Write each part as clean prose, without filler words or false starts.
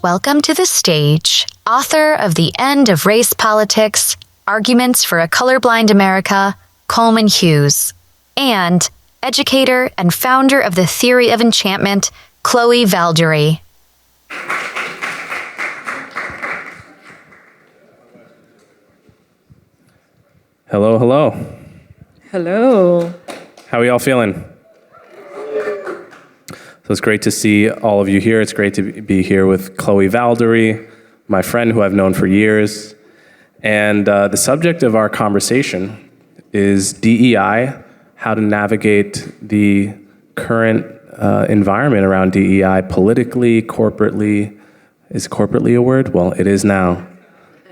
welcome to the stage author of The End of Race Politics, Arguments for a Colorblind America, Coleman Hughes, and educator and founder of the Theory of Enchantment, Valdary. Hello, hello. Hello. How are y'all feeling? So it's great to see all of you here. It's great to be here with Valdary, my friend who I've known for years. And the subject of our conversation is DEI, how to navigate the current environment around DEI politically, corporately. Is corporately a word? Well, it is now.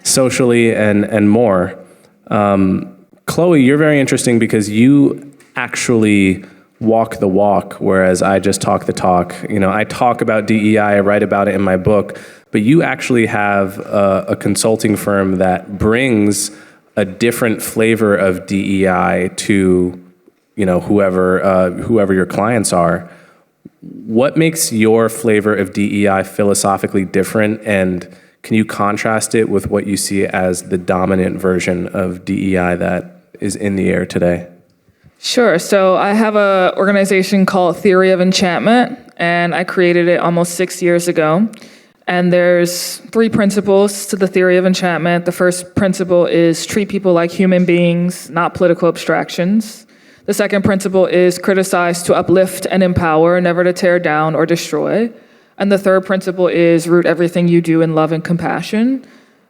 Socially and more. Chloe, you're very interesting because you actually walk the walk, whereas I just talk the talk. You know, I talk about DEI, I write about it in my book, but you actually have a consulting firm that brings a different flavor of DEI to, you know, whoever your clients are. What makes your flavor of DEI philosophically different, and can you contrast it with what you see as the dominant version of DEI that is in the air today? Sure. So I have an organization called Theory of Enchantment, and I created it almost 6 years ago. And there's 3 principles to the Theory of Enchantment. The first principle is treat people like human beings, not political abstractions. The second principle is criticize to uplift and empower, never to tear down or destroy. And the third principle is root everything you do in love and compassion.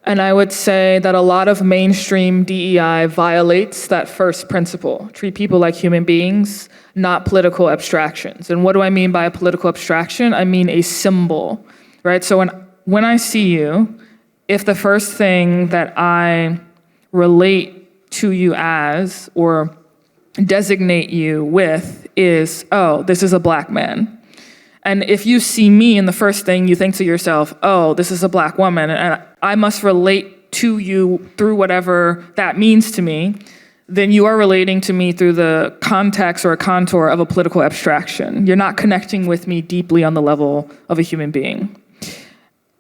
And I would say that a lot of mainstream DEI violates that first principle. Treat people like human beings, not political abstractions. And what do I mean by a political abstraction? I mean a symbol, right? So when I see you, if the first thing that I relate to you as or designate you with is, oh, this is a black man. And if you see me and the first thing you think to yourself, oh, this is a black woman, and I must relate to you through whatever that means to me, then you are relating to me through the context or a contour of a political abstraction. You're not connecting with me deeply on the level of a human being.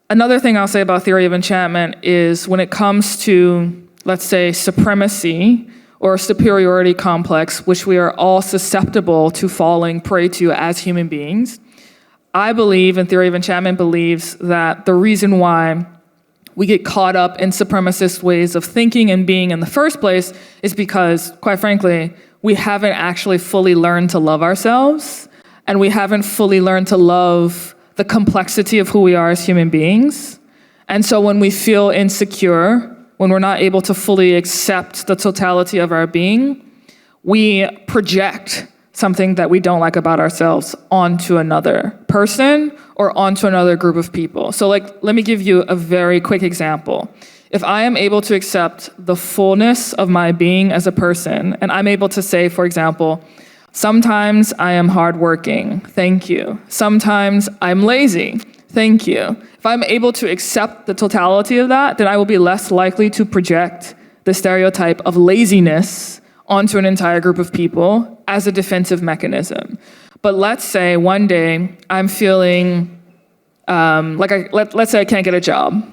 Another thing I'll say about Theory of Enchantment is when it comes to, let's say, supremacy or superiority complex, which we are all susceptible to falling prey to as human beings, I believe, and Theory of Enchantment believes, that the reason why we get caught up in supremacist ways of thinking and being in the first place is because, quite frankly, we haven't actually fully learned to love ourselves, and we haven't fully learned to love the complexity of who we are as human beings. And so when we feel insecure, when we're not able to fully accept the totality of our being, we project something that we don't like about ourselves onto another person or onto another group of people. So let me give you a very quick example. If I am able to accept the fullness of my being as a person, and I'm able to say, for example, sometimes I am hardworking, thank you. Sometimes I'm lazy, thank you. If I'm able to accept the totality of that, then I will be less likely to project the stereotype of laziness onto an entire group of people as a defensive mechanism. But let's say one day I'm feeling let's say I can't get a job.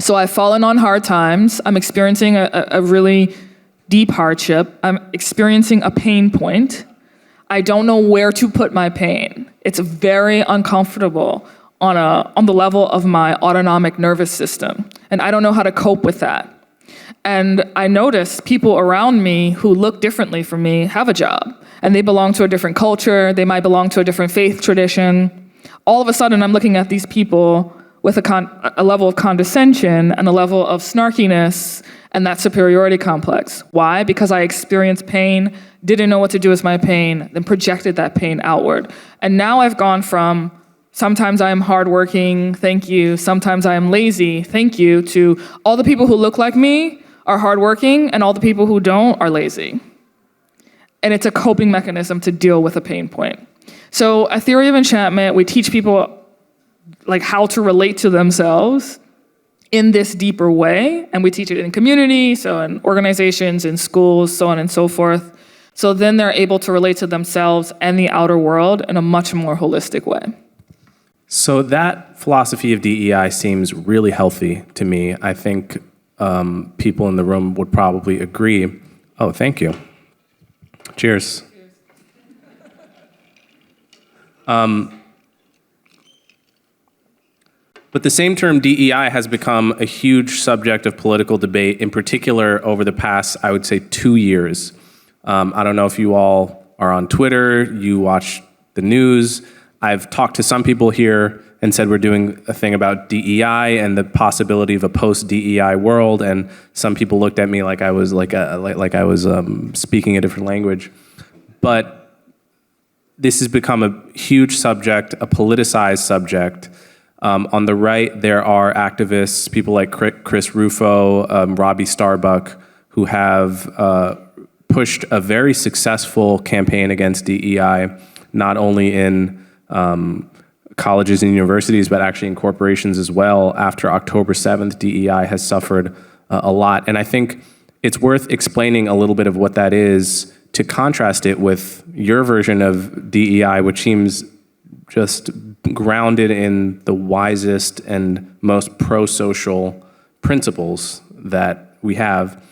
So I've fallen on hard times. I'm experiencing a really deep hardship. I'm experiencing a pain point. I don't know where to put my pain. It's very uncomfortable on the level of my autonomic nervous system. And I don't know how to cope with that. And I notice people around me who look differently from me have a job, and they belong to a different culture, they might belong to a different faith tradition. All of a sudden, I'm looking at these people with a level of condescension and a level of snarkiness and that superiority complex. Why? Because I experienced pain, didn't know what to do with my pain, then projected that pain outward. And now I've gone from sometimes I am hardworking, thank you, sometimes I am lazy, thank you, to all the people who look like me are hardworking, and all the people who don't are lazy. And it's a coping mechanism to deal with a pain point. So a Theory of Enchantment, we teach people like how to relate to themselves in this deeper way, and we teach it in community, so in organizations, in schools, so on and so forth. So then they're able to relate to themselves and the outer world in a much more holistic way. So that philosophy of DEI seems really healthy to me. I think people in the room would probably agree. Oh, thank you. Cheers. But the same term DEI has become a huge subject of political debate, in particular over the past, I would say, 2 years. I don't know if you all are on Twitter, you watch the news. I've talked to some people here and said we're doing a thing about DEI and the possibility of a post-DEI world, and some people looked at me like I was speaking a different language. But this has become a huge subject, a politicized subject. On the right, there are activists, people like Chris Rufo, Robbie Starbuck, who have pushed a very successful campaign against DEI, not only in colleges and universities, but actually in corporations as well. After October 7th, DEI has suffered a lot. And I think it's worth explaining a little bit of what that is to contrast it with your version of DEI, which seems just grounded in the wisest and most pro-social principles that we have.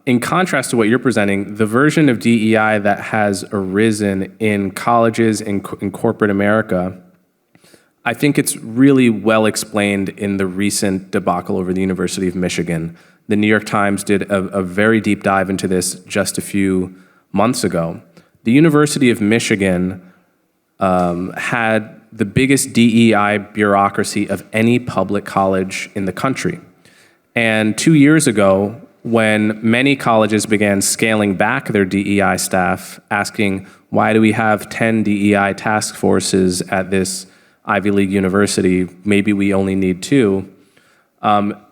In contrast to what you're presenting, the version of DEI that has arisen in colleges in corporate America, I think it's really well explained in the recent debacle over the University of Michigan. The New York Times did a very deep dive into this just a few months ago. The University of Michigan had the biggest DEI bureaucracy of any public college in the country. And 2 years ago, when many colleges began scaling back their DEI staff, asking, why do we have 10 DEI task forces at this Ivy League university? Maybe we only need 2.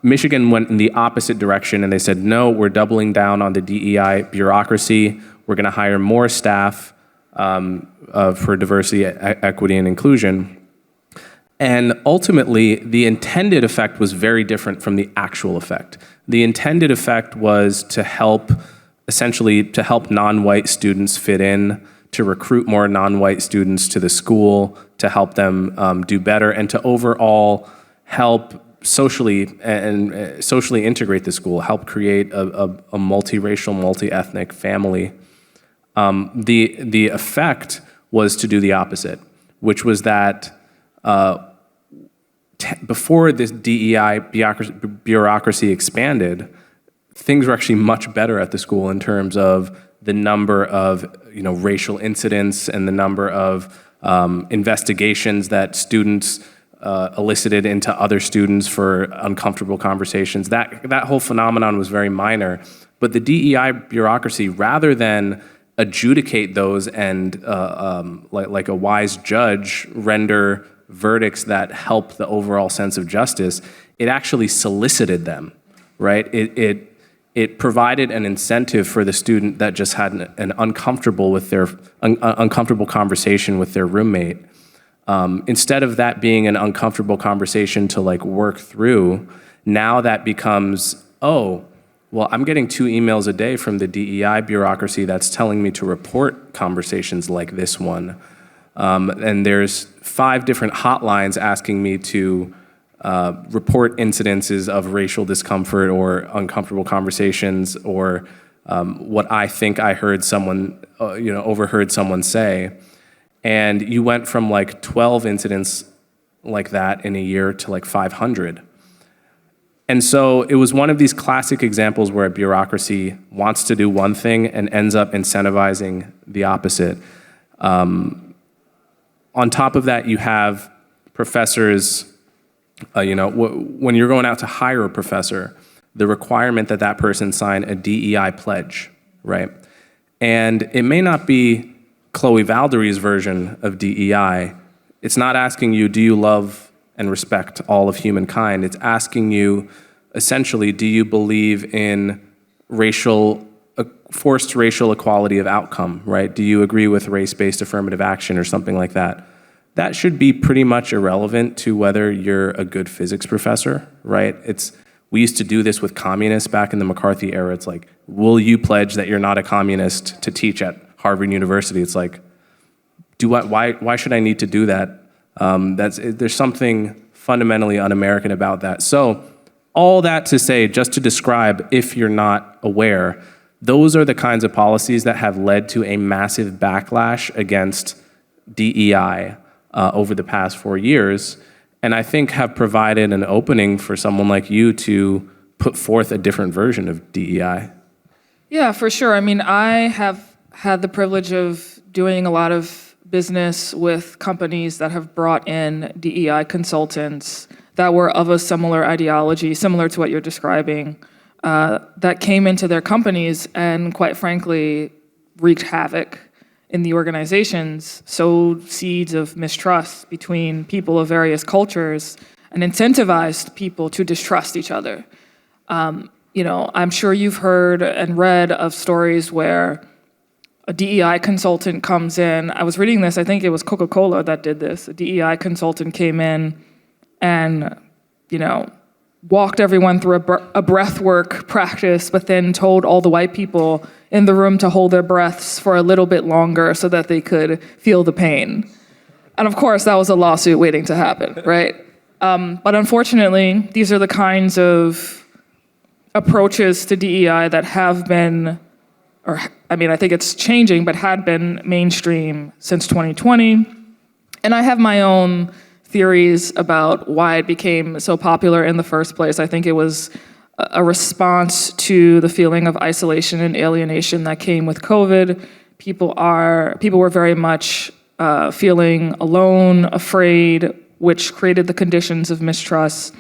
Michigan went in the opposite direction, and they said, no, we're doubling down on the DEI bureaucracy. We're going to hire more staff for diversity, equity, and inclusion. And ultimately, the intended effect was very different from the actual effect. The intended effect was to help, essentially, to help non-white students fit in, to recruit more non-white students to the school, to help them do better, and to overall help socially integrate the school, help create a multiracial, multi-ethnic family. The effect was to do the opposite, which was that before this DEI bureaucracy expanded, things were actually much better at the school in terms of the number of racial incidents and the number of investigations that students elicited into other students for uncomfortable conversations. That whole phenomenon was very minor. But the DEI bureaucracy, rather than adjudicate those and like a wise judge render verdicts that help the overall sense of justice, it actually solicited them, right? It provided an incentive for the student that just had an uncomfortable conversation with their roommate. Instead of that being an uncomfortable conversation to work through, now that becomes, oh, well, I'm getting 2 emails a day from the DEI bureaucracy that's telling me to report conversations like this one. And there's 5 different hotlines asking me to report incidences of racial discomfort or uncomfortable conversations or what I think I heard someone, overheard someone say. And you went from 12 incidents like that in a year to 500. And so it was one of these classic examples where a bureaucracy wants to do one thing and ends up incentivizing the opposite. On top of that, you have professors, when you're going out to hire a professor, the requirement that that person sign a DEI pledge, right? And it may not be Chloe Valdary's version of DEI. It's not asking you, do you love and respect all of humankind? It's asking you, essentially, do you believe in forced racial equality of outcome, right? Do you agree with race-based affirmative action or something like that? That should be pretty much irrelevant to whether you're a good physics professor, right? We used to do this with communists back in the McCarthy era. It's like, will you pledge that you're not a communist to teach at Harvard University? It's like, why should I need to do that? There's something fundamentally un-American about that. So all that to say, just to describe, if you're not aware, those are the kinds of policies that have led to a massive backlash against DEI over the past 4 years, and I think have provided an opening for someone like you to put forth a different version of DEI. Yeah, for sure. I mean, I have had the privilege of doing a lot of business with companies that have brought in DEI consultants that were of a similar ideology, similar to what you're describing, that came into their companies and, quite frankly, wreaked havoc in the organizations, sowed seeds of mistrust between people of various cultures, and incentivized people to distrust each other. I'm sure you've heard and read of stories where a DEI consultant comes in. I was reading this, I think it was Coca-Cola that did this. A DEI consultant came in and, walked everyone through a breathwork practice, but then told all the white people in the room to hold their breaths for a little bit longer so that they could feel the pain. And of course, that was a lawsuit waiting to happen, right? But unfortunately, these are the kinds of approaches to DEI that have been, I think it's changing, but had been mainstream since 2020. And I have my own theories about why it became so popular in the first place. I think it was a response to the feeling of isolation and alienation that came with COVID. People were very much feeling alone, afraid, which created the conditions of mistrust.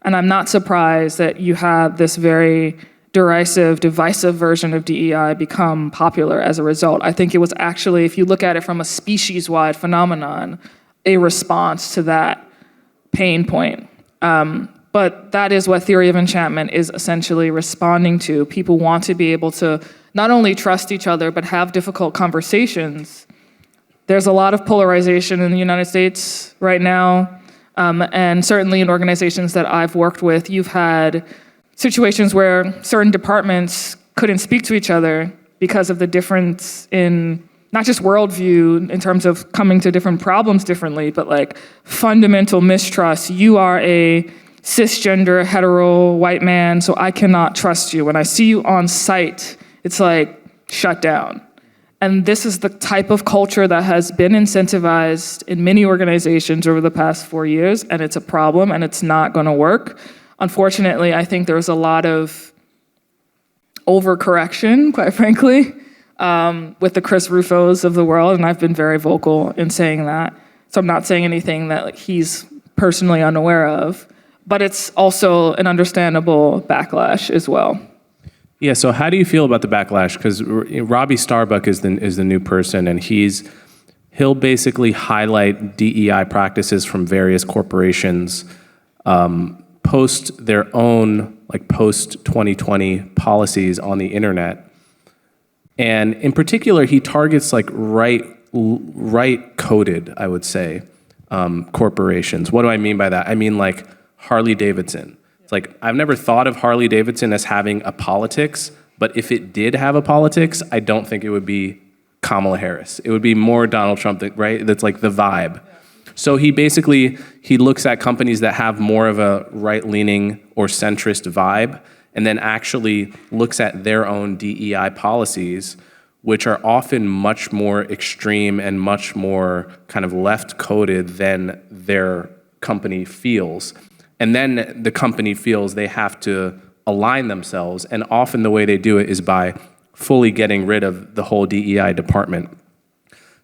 And I'm not surprised that you had this very derisive, divisive version of DEI become popular as a result. I think it was actually, if you look at it from a species-wide phenomenon, a response to that pain point. But that is what Theory of Enchantment is essentially responding to. People want to be able to not only trust each other, but have difficult conversations. There's a lot of polarization in the United States right now, and certainly in organizations that I've worked with, you've had situations where certain departments couldn't speak to each other because of the difference in not just worldview in terms of coming to different problems differently, but like fundamental mistrust. You are a cisgender, hetero, white man, so I cannot trust you. When I see you on site, it's like shut down. And this is the type of culture that has been incentivized in many organizations over the past 4 years, and it's a problem, and it's not going to work. Unfortunately, I think there's a lot of overcorrection, quite frankly, with the Chris Rufos of the world, and I've been very vocal in saying that. So I'm not saying anything that he's personally unaware of, but it's also an understandable backlash as well. Yeah, so how do you feel about the backlash? Because Robbie Starbuck is the new person, and he'll basically highlight DEI practices from various corporations, post their own post-2020 policies on the internet. And in particular, he targets right-coded, I would say, corporations. What do I mean by that? I mean like Harley Davidson. It's like, I've never thought of Harley Davidson as having a politics, but if it did have a politics, I don't think it would be Kamala Harris. It would be more Donald Trump, right? That's like the vibe. So he looks at companies that have more of a right-leaning or centrist vibe, and then actually looks at their own DEI policies, which are often much more extreme and much more kind of left-coded than their company feels. And then the company feels they have to align themselves, and often the way they do it is by fully getting rid of the whole DEI department.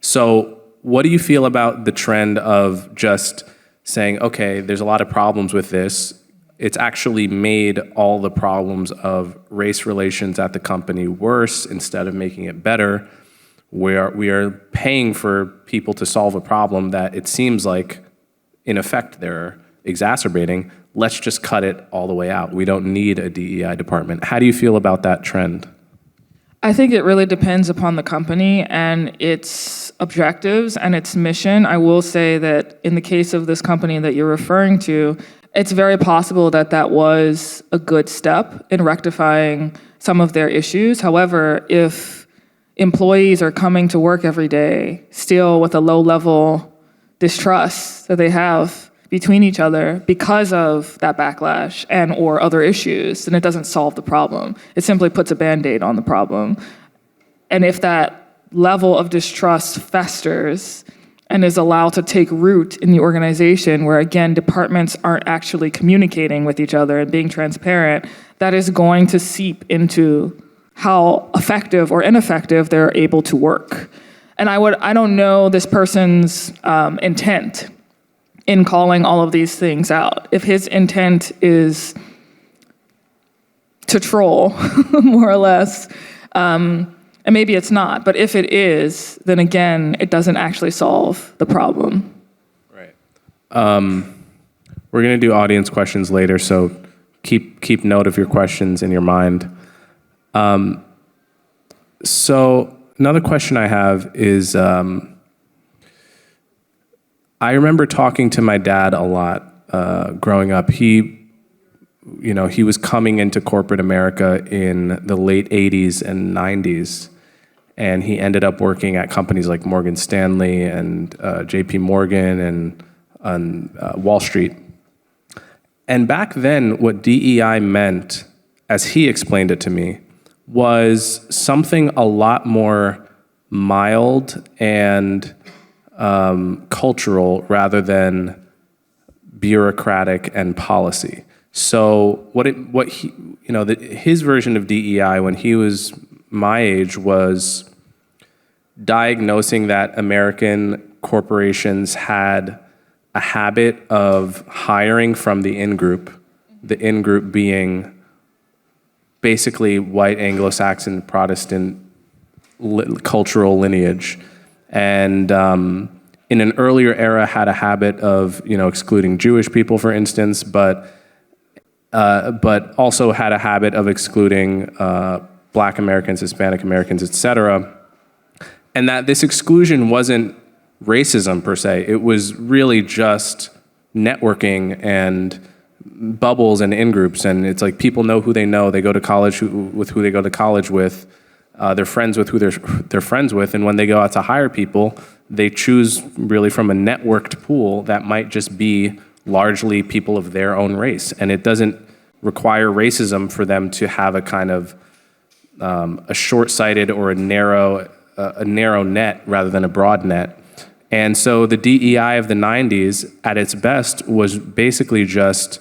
So what do you feel about the trend of just saying, okay, there's a lot of problems with this. It's actually made all the problems of race relations at the company worse instead of making it better. We are paying for people to solve a problem that it seems like, in effect, they're exacerbating. Let's just cut it all the way out. We don't need a DEI department. How do you feel about that trend? I think it really depends upon the company and its objectives and its mission. I will say that in the case of this company that you're referring to, it's very possible that that was a good step in rectifying some of their issues. However, if employees are coming to work every day still with a low-level distrust that they have between each other because of that backlash and or other issues, then it doesn't solve the problem. It simply puts a Band-Aid on the problem. And if that level of distrust festers and is allowed to take root in the organization where, again, departments aren't actually communicating with each other and being transparent, that is going to seep into how effective or ineffective they're able to work. And I don't know this person's intent in calling all of these things out. If his intent is to troll, more or less, and maybe it's not, but if it is, then again, it doesn't actually solve the problem. Right. We're going to do audience questions later, so keep note of your questions in your mind. So another question I have is, I remember talking to my dad a lot growing up. He was coming into corporate America in the late 80s and 90s, and he ended up working at companies like Morgan Stanley and JP Morgan and on Wall Street. And back then, what DEI meant, as he explained it to me, was something a lot more mild and cultural rather than bureaucratic and policy. So his version of DEI when he was my age was diagnosing that American corporations had a habit of hiring from the in-group being basically white Anglo-Saxon Protestant cultural lineage. And in an earlier era had a habit of excluding Jewish people, for instance, but also had a habit of excluding Black Americans, Hispanic Americans, etc. And that this exclusion wasn't racism per se. It was really just networking and bubbles and in-groups. And it's like people know who they know. They go to college with who they go to college with. They're friends with who they're friends with. And when they go out to hire people, they choose really from a networked pool that might just be largely people of their own race. And it doesn't require racism for them to have a kind of a short-sighted or a narrow net rather than a broad net. And so the DEI of the 90s at its best was basically just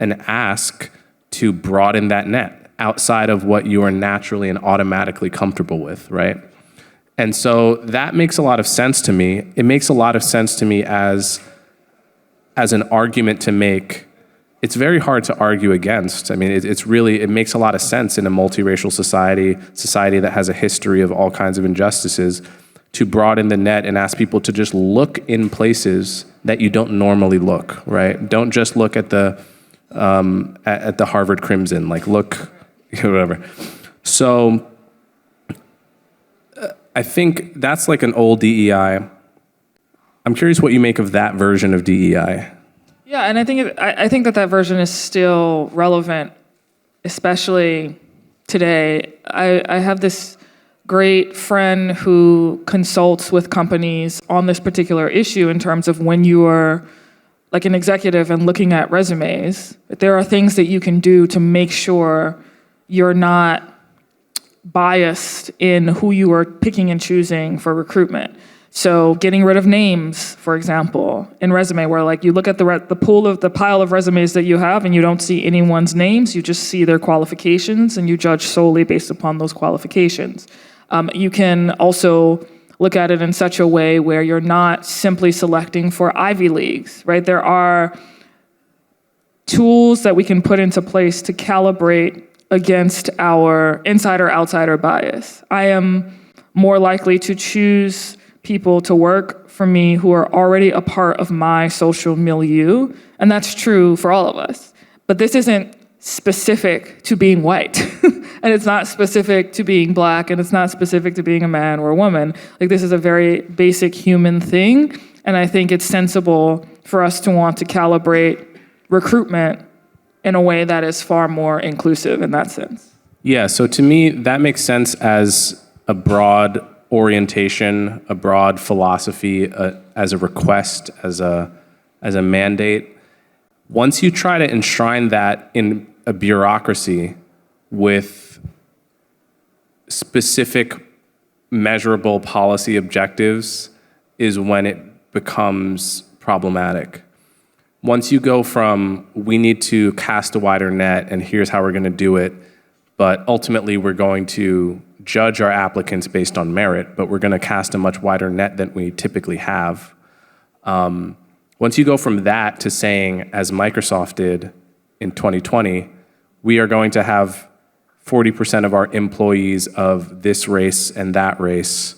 an ask to broaden that net outside of what you are naturally and automatically comfortable with, right? And so that makes a lot of sense to me. It makes a lot of sense to me as an argument to make. It's very hard to argue against. I mean, it makes a lot of sense in a multiracial society that has a history of all kinds of injustices, to broaden the net and ask people to just look in places that you don't normally look, right? Don't just look at the Harvard Crimson, like look, whatever. So I think that's like an old DEI. I'm curious what you make of that version of DEI. Yeah, and I think that version is still relevant, especially today. I have this great friend who consults with companies on this particular issue in terms of when you are like an executive and looking at resumes, there are things that you can do to make sure you're not biased in who you are picking and choosing for recruitment. So getting rid of names, for example, in resume, where like you look at the pile of resumes that you have and you don't see anyone's names, you just see their qualifications and you judge solely based upon those qualifications. You can also look at it in such a way where you're not simply selecting for Ivy Leagues, right? There are tools that we can put into place to calibrate against our insider-outsider bias. I am more likely to choose people to work for me who are already a part of my social milieu, and that's true for all of us. But this isn't specific to being white, and it's not specific to being Black, and it's not specific to being a man or a woman. Like, this is a very basic human thing, and I think it's sensible for us to want to calibrate recruitment in a way that is far more inclusive in that sense. Yeah, so to me, that makes sense as a broad orientation, a broad philosophy, as a request, as a mandate. Once you try to enshrine that in a bureaucracy with specific measurable policy objectives is when it becomes problematic. Once you go from, we need to cast a wider net and here's how we're going to do it, but ultimately we're going to judge our applicants based on merit, but we're going to cast a much wider net than we typically have. Once you go from that to saying, as Microsoft did in 2020, we are going to have 40% of our employees of this race and that race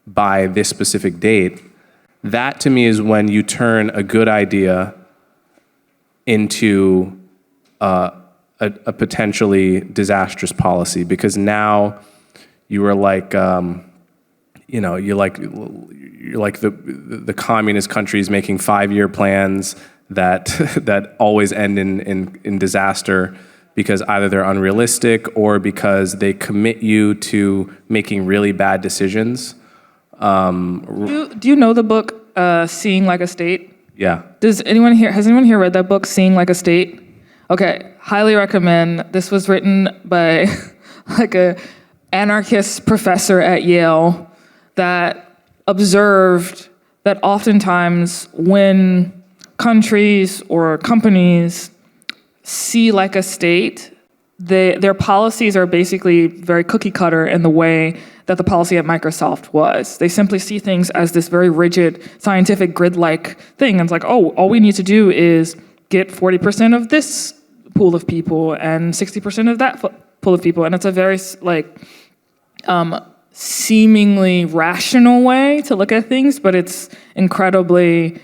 by this specific date, that to me is when you turn a good idea into a potentially disastrous policy, because now you are like, you're like the communist countries making 5-year plans that always end in disaster because either they're unrealistic or because they commit you to making really bad decisions. Do you know the book Seeing Like a State? Yeah. Has anyone here read that book, Seeing Like a State? Okay, highly recommend. This was written by like a anarchist professor at Yale that observed that oftentimes when countries or companies see like a state, their policies are basically very cookie cutter in the way that the policy at Microsoft was. They simply see things as this very rigid, scientific grid-like thing. And it's like, oh, all we need to do is get 40% of this pool of people and 60% of that pool of people. And it's a very seemingly rational way to look at things, but it's incredibly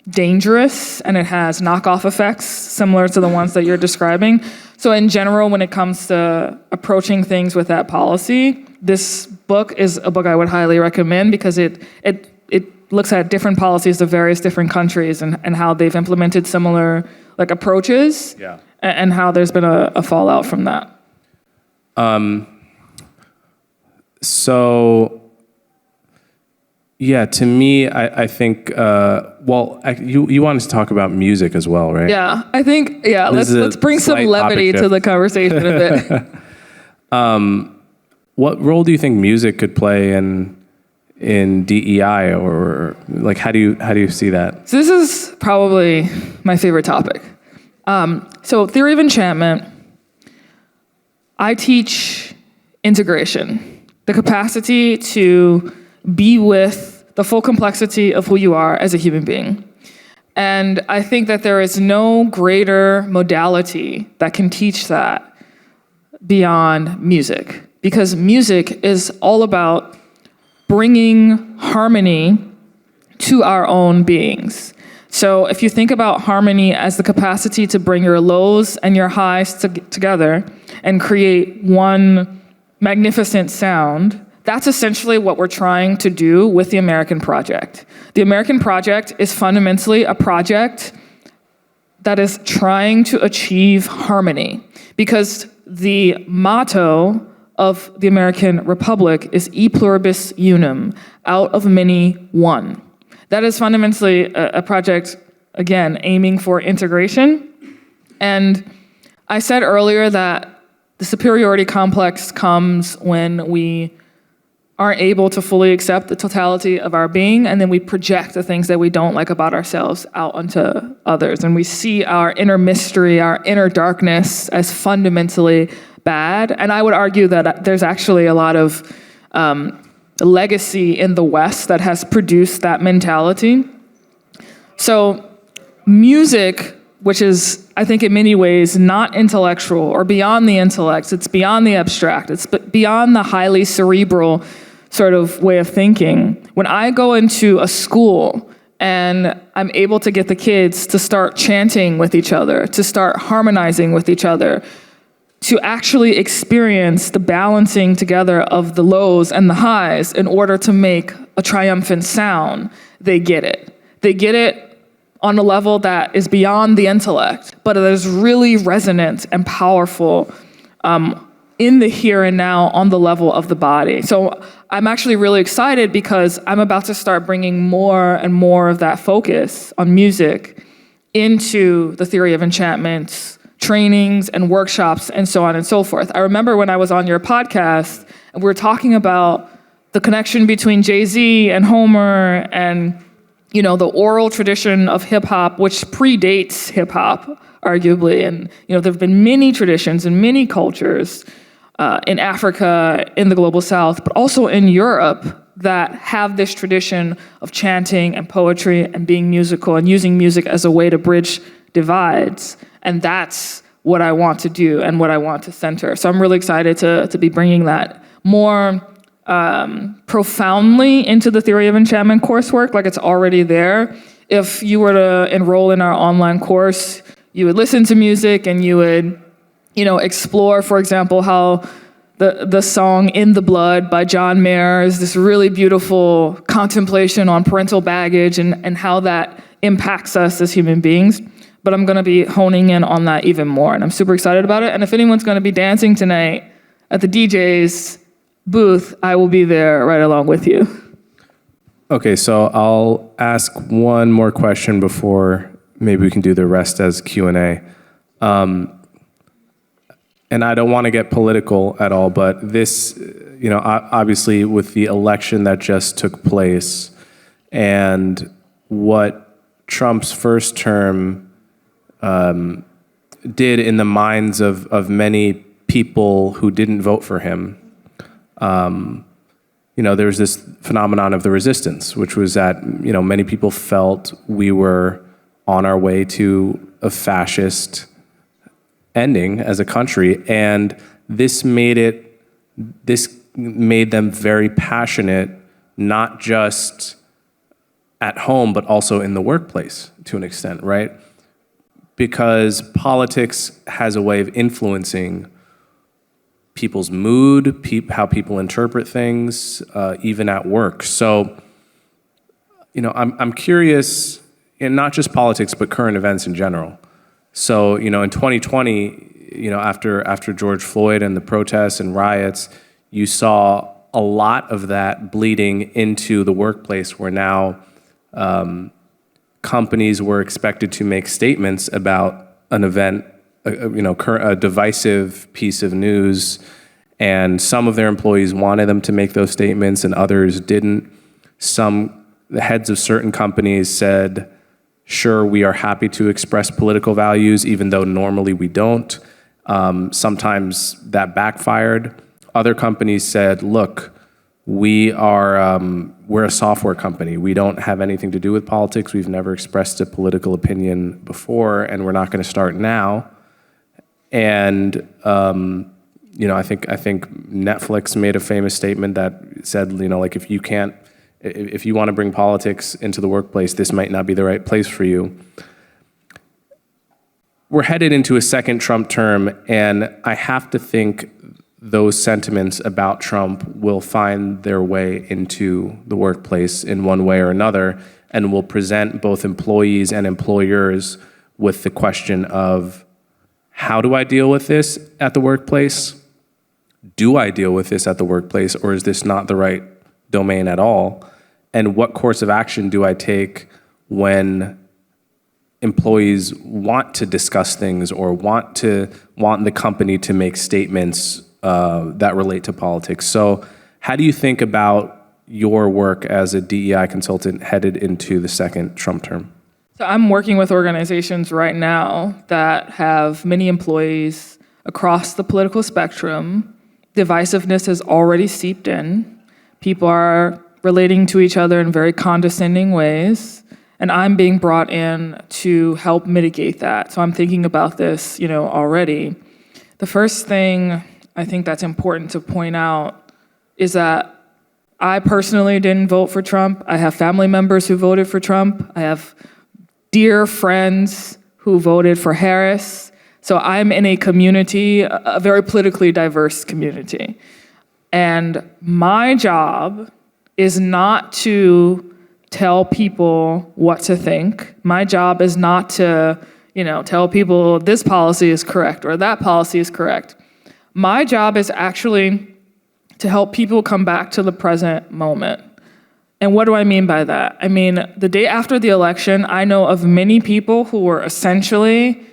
dangerous, and it has knockoff effects similar to the ones that you're describing. So in general, when it comes to approaching things with that policy, this book is a book I would highly recommend because it looks at different policies of various different countries and how they've implemented similar approaches, and how there's been a fallout from that. So, yeah, to me, I think, you wanted to talk about music as well, right? Yeah, I think, let's bring some levity to the conversation a bit. What role do you think music could play in DEI, or how do you see that? So this is probably my favorite topic. So Theory of Enchantment, I teach integration, the capacity to be with the full complexity of who you are as a human being. And I think that there is no greater modality that can teach that beyond music, because music is all about bringing harmony to our own beings. So if you think about harmony as the capacity to bring your lows and your highs together and create one magnificent sound, that's essentially what we're trying to do with the American project. The American project is fundamentally a project that is trying to achieve harmony, because the motto of the American Republic is e pluribus unum, out of many, one. That is fundamentally a project, again, aiming for integration. And I said earlier that the superiority complex comes when we aren't able to fully accept the totality of our being, and then we project the things that we don't like about ourselves out onto others. And we see our inner mystery, our inner darkness as fundamentally bad. And I would argue that there's actually a lot of legacy in the West that has produced that mentality. So music, which is, I think in many ways, not intellectual or beyond the intellect, it's beyond the abstract, it's beyond the highly cerebral sort of way of thinking. When I go into a school and I'm able to get the kids to start chanting with each other, to start harmonizing with each other, to actually experience the balancing together of the lows and the highs in order to make a triumphant sound, they get it. They get it on a level that is beyond the intellect, but it is really resonant and powerful in the here and now on the level of the body. So I'm actually really excited because I'm about to start bringing more and more of that focus on music into the Theory of Enchantment trainings and workshops and so on and so forth. I remember when I was on your podcast and we were talking about the connection between Jay-Z and Homer and, you know, the oral tradition of hip hop, which predates hip hop, arguably. And, you know, there have been many traditions and many cultures in Africa, in the global South, but also in Europe that have this tradition of chanting and poetry and being musical and using music as a way to bridge divides. And that's what I want to do and what I want to center. So I'm really excited to be bringing that more profoundly into the Theory of Enchantment coursework, like it's already there. If you were to enroll in our online course, you would listen to music and you would, you know, explore, for example, how the song In the Blood by John Mayer is this really beautiful contemplation on parental baggage and how that impacts us as human beings. But I'm going to be honing in on that even more, and I'm super excited about it. And if anyone's going to be dancing tonight at the DJ's booth, I will be there right along with you. Okay, so I'll ask one more question before maybe we can do the rest as Q&A. And I don't want to get political at all, but this, you know, obviously with the election that just took place and what Trump's first term did in the minds of many people who didn't vote for him, you know, there's this phenomenon of the resistance, which was that, you know, many people felt we were on our way to a fascist ending as a country, and this made them very passionate, not just at home, but also in the workplace to an extent, right? Because politics has a way of influencing people's mood, how people interpret things, even at work. So, you know, I'm curious, and not just politics, but current events in general. So, you know, in 2020, you know, after George Floyd and the protests and riots, you saw a lot of that bleeding into the workplace, where now companies were expected to make statements about an event, a divisive piece of news, and some of their employees wanted them to make those statements and others didn't. The heads of certain companies said, sure, we are happy to express political values, even though normally we don't. Sometimes that backfired. Other companies said, look, we're a software company. We don't have anything to do with politics. We've never expressed a political opinion before, and we're not going to start now. And you know, I think Netflix made a famous statement that said, you know, like if you want to bring politics into the workplace, this might not be the right place for you. We're headed into a second Trump term, and I have to think those sentiments about Trump will find their way into the workplace in one way or another, and will present both employees and employers with the question of, how do I deal with this at the workplace? Do I deal with this at the workplace, or is this not the right domain at all? And what course of action do I take when employees want to discuss things or want the company to make statements that relate to politics? So how do you think about your work as a DEI consultant headed into the second Trump term? So I'm working with organizations right now that have many employees across the political spectrum. Divisiveness has already seeped in. People are relating to each other in very condescending ways, and I'm being brought in to help mitigate that. So I'm thinking about this, you know, already. The first thing I think that's important to point out is that I personally didn't vote for Trump. I have family members who voted for Trump. I have dear friends who voted for Harris. So I'm in a community, a very politically diverse community. And my job is not to tell people what to think. My job is not to, you know, tell people this policy is correct or that policy is correct. My job is actually to help people come back to the present moment. And what do I mean by that? I mean, the day after the election, I know of many people who were essentially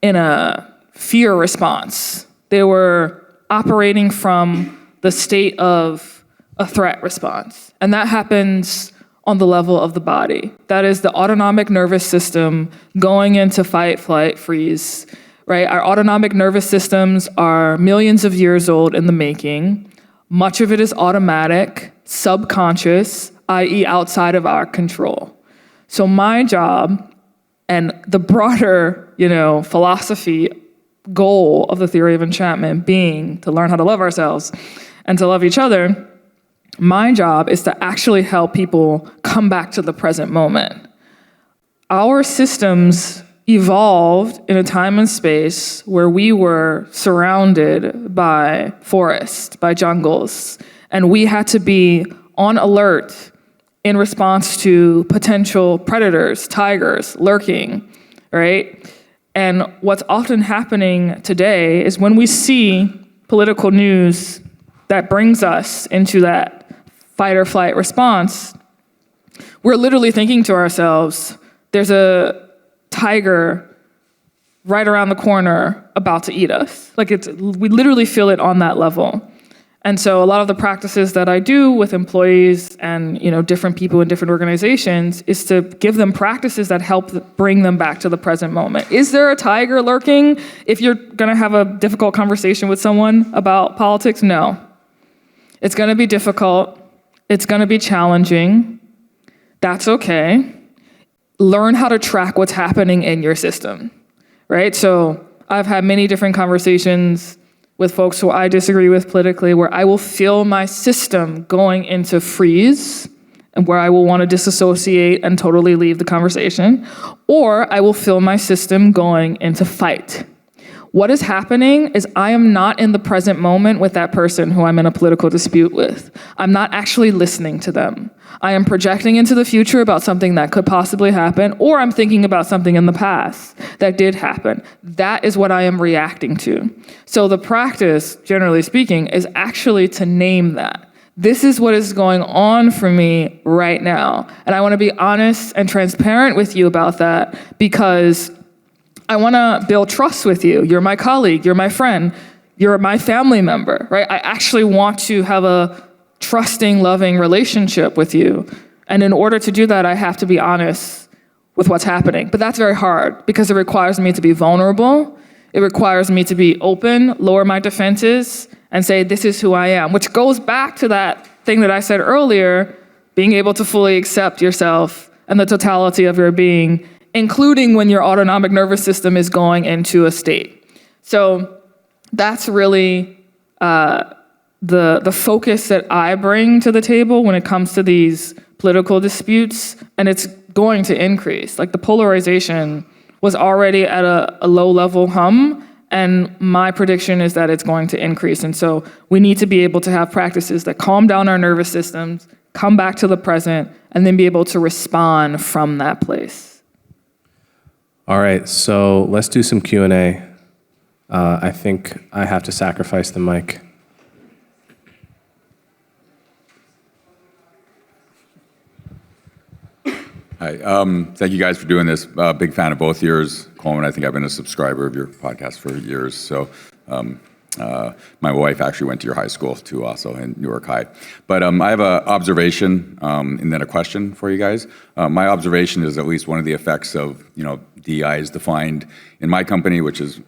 in a fear response. They were operating from the state of a threat response. And that happens on the level of the body. That is the autonomic nervous system going into fight, flight, freeze, right? Our autonomic nervous systems are millions of years old in the making. Much of it is automatic, subconscious, i.e. outside of our control. So my job and the broader, philosophy, goal of the theory of enchantment being to learn how to love ourselves and to love each other, my job is to actually help people come back to the present moment. Our systems evolved in a time and space where we were surrounded by forests, by jungles, and we had to be on alert in response to potential predators, tigers, lurking, right? And what's often happening today is when we see political news that brings us into that fight or flight response, we're literally thinking to ourselves, there's a tiger right around the corner about to eat us. We literally feel it on that level. And so a lot of the practices that I do with employees and different people in different organizations is to give them practices that help bring them back to the present moment. Is there a tiger lurking if you're gonna have a difficult conversation with someone about politics? No. It's gonna be difficult. It's gonna be challenging. That's okay. Learn how to track what's happening in your system, right? So I've had many different conversations with folks who I disagree with politically where I will feel my system going into freeze and where I will want to disassociate and totally leave the conversation, or I will feel my system going into fight. What is happening is I am not in the present moment with that person who I'm in a political dispute with. I'm not actually listening to them. I am projecting into the future about something that could possibly happen, or I'm thinking about something in the past that did happen. That is what I am reacting to. So the practice, generally speaking, is actually to name that. This is what is going on for me right now. And I want to be honest and transparent with you about that because I want to build trust with you. You're my colleague, you're my friend, you're my family member, right? I actually want to have a trusting, loving relationship with you. And in order to do that, I have to be honest with what's happening. But that's very hard because it requires me to be vulnerable. It requires me to be open, lower my defenses, and say, this is who I am, which goes back to that thing that I said earlier, being able to fully accept yourself and the totality of your being, including when your autonomic nervous system is going into a state. So that's really the focus that I bring to the table when it comes to these political disputes, and it's going to increase. Like the polarization was already at a low level hum, and my prediction is that it's going to increase. And so we need to be able to have practices that calm down our nervous systems, come back to the present, and then be able to respond from that place. All right, so let's do some Q&A. I think I have to sacrifice the mic. Hi, thank you guys for doing this. Big fan of both yours. Coleman, I think I've been a subscriber of your podcast for years. So my wife actually went to your high school too, also in Newark High. But I have an observation and then a question for you guys. My observation is at least one of the effects of, DEI is defined in my company, which is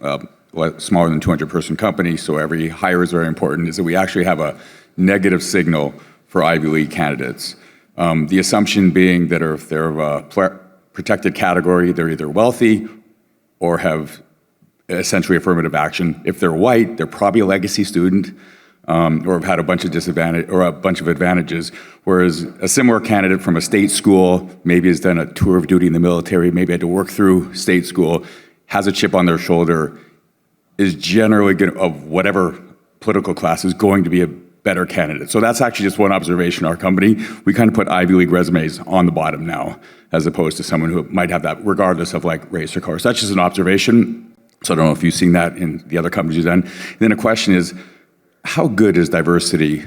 smaller than 200-person company, so every hire is very important, is that we actually have a negative signal for Ivy League candidates. The assumption being that if they're of a protected category, they're either wealthy or have essentially affirmative action. If they're white, they're probably a legacy student or have had a bunch of disadvantage or a bunch of advantages. Whereas a similar candidate from a state school, maybe has done a tour of duty in the military, maybe had to work through state school, has a chip on their shoulder, is generally going to, of whatever political class, is going to be a better candidate. So that's actually just one observation in our company. We kind of put Ivy League resumes on the bottom now, as opposed to someone who might have that regardless of like race or color. So that's just an observation. So I don't know if you've seen that in the other companies you've done. And then the question is, how good is diversity?